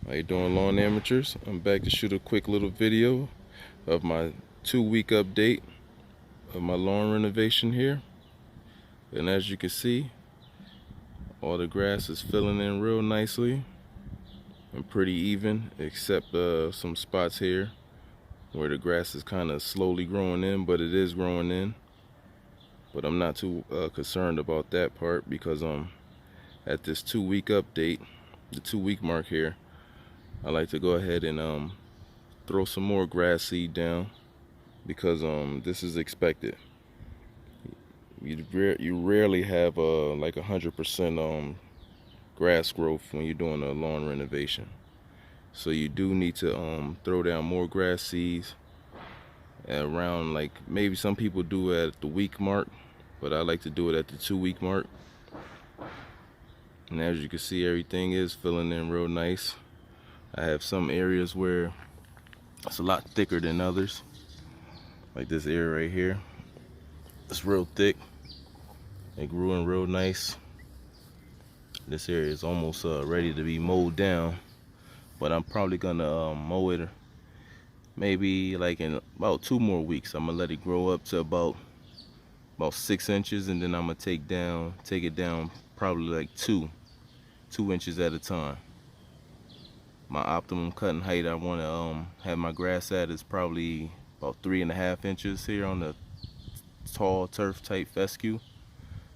How you doing, lawn amateurs? I'm back to shoot a quick little video of my 2-week update of my lawn renovation here. And as you can see, all the grass is filling in real nicely and pretty even, except some spots here where the grass is kind of slowly growing in, but it is growing in. But I'm not too concerned about that part, because at this 2-week update, the 2-week mark here, I like to go ahead and throw some more grass seed down, because this is expected. You rarely have like 100% grass growth when you're doing a lawn renovation. So you do need to throw down more grass seeds at around, like, maybe some people do it at the week mark, but I like to do it at the 2-week mark. And as you can see, everything is filling in real nice. I have some areas where it's a lot thicker than others, like this area right here. It's real thick. It grew in real nice. This area is almost ready to be mowed down, but I'm probably gonna mow it maybe like in about 2 more weeks. I'm gonna let it grow up to about 6 inches, and then I'm gonna take it down probably like 2 inches at a time. My optimum cutting height I want to have my grass at is probably about 3.5 inches here on the tall turf type fescue.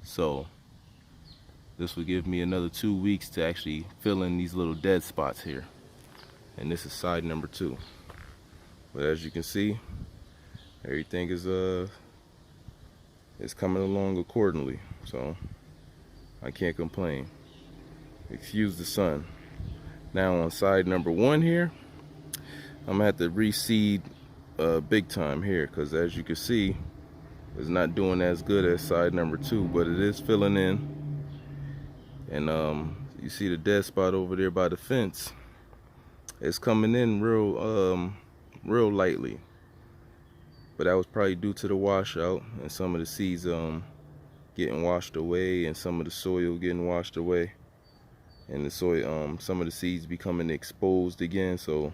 So this will give me another 2 weeks to actually fill in these little dead spots here. And this is side number 2. But as you can see, everything is coming along accordingly, so I can't complain. Excuse the sun. Now on side number 1 here, I'm gonna have to reseed big time here, because as you can see, it's not doing as good as side number 2, but it is filling in. And you see the dead spot over there by the fence, it's coming in real lightly, but that was probably due to the washout and some of the seeds getting washed away, and some of the soil getting washed away, and the soil, some of the seeds becoming exposed again. So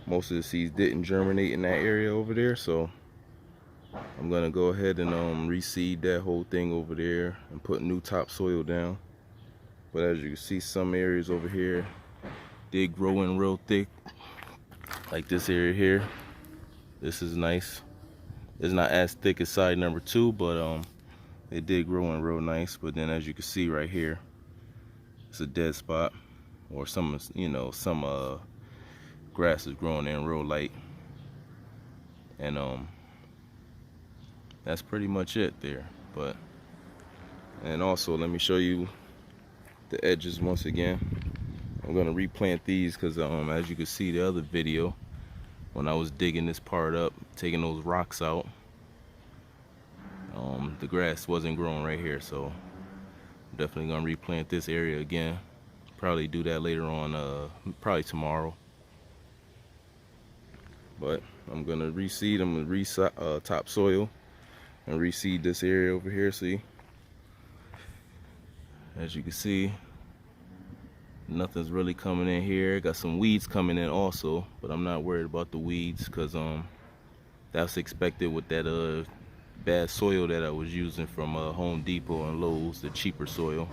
most of the seeds didn't germinate in that area over there. So I'm gonna go ahead and reseed that whole thing over there and put new topsoil down. But as you can see, some areas over here did grow in real thick, like this area here. This is nice. It's not as thick as side number 2, but it did grow in real nice. But then as you can see right here, it's a dead spot, or some grass is growing in real light. And that's pretty much it there. And also, let me show you the edges once again. I'm gonna replant these because as you can see the other video, when I was digging this part up, taking those rocks out, the grass wasn't growing right here. So I'm definitely gonna replant this area again. Probably do that later on, probably tomorrow. But I'm gonna reseed. I'm gonna topsoil and reseed this area over here. See, as you can see, nothing's really coming in here. Got some weeds coming in also, but I'm not worried about the weeds, because that's expected with that bad soil that I was using from Home Depot and Lowe's, the cheaper soil.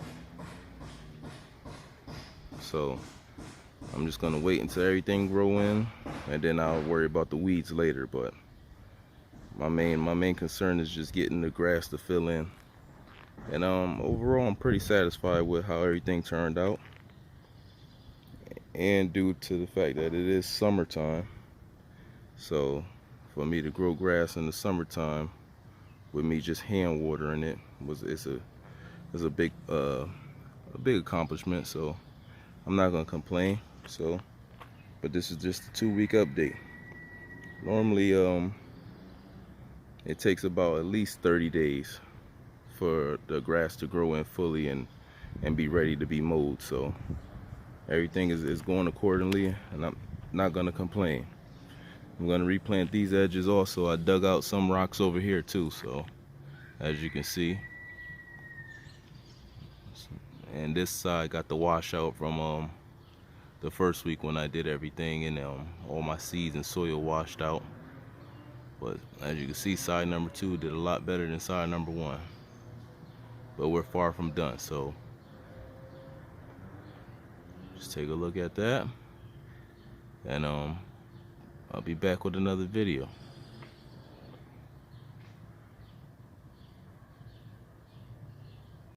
So I'm just gonna wait until everything grow in, and then I'll worry about the weeds later. But my main concern is just getting the grass to fill in. And overall, I'm pretty satisfied with how everything turned out. And due to the fact that it is summertime, so for me to grow grass in the summertime with me just hand watering it it's a big accomplishment. So I'm not gonna complain. So, but this is just a 2-week update. Normally it takes about at least 30 days for the grass to grow in fully and be ready to be mowed. So everything is going accordingly, and I'm not gonna complain. I'm gonna replant these edges also. I dug out some rocks over here too, so as you can see. And this side got the washout from the first week when I did everything, and all my seeds and soil washed out. But as you can see, side number 2 did a lot better than side number 1. But we're far from done, so just take a look at that, and I'll be back with another video.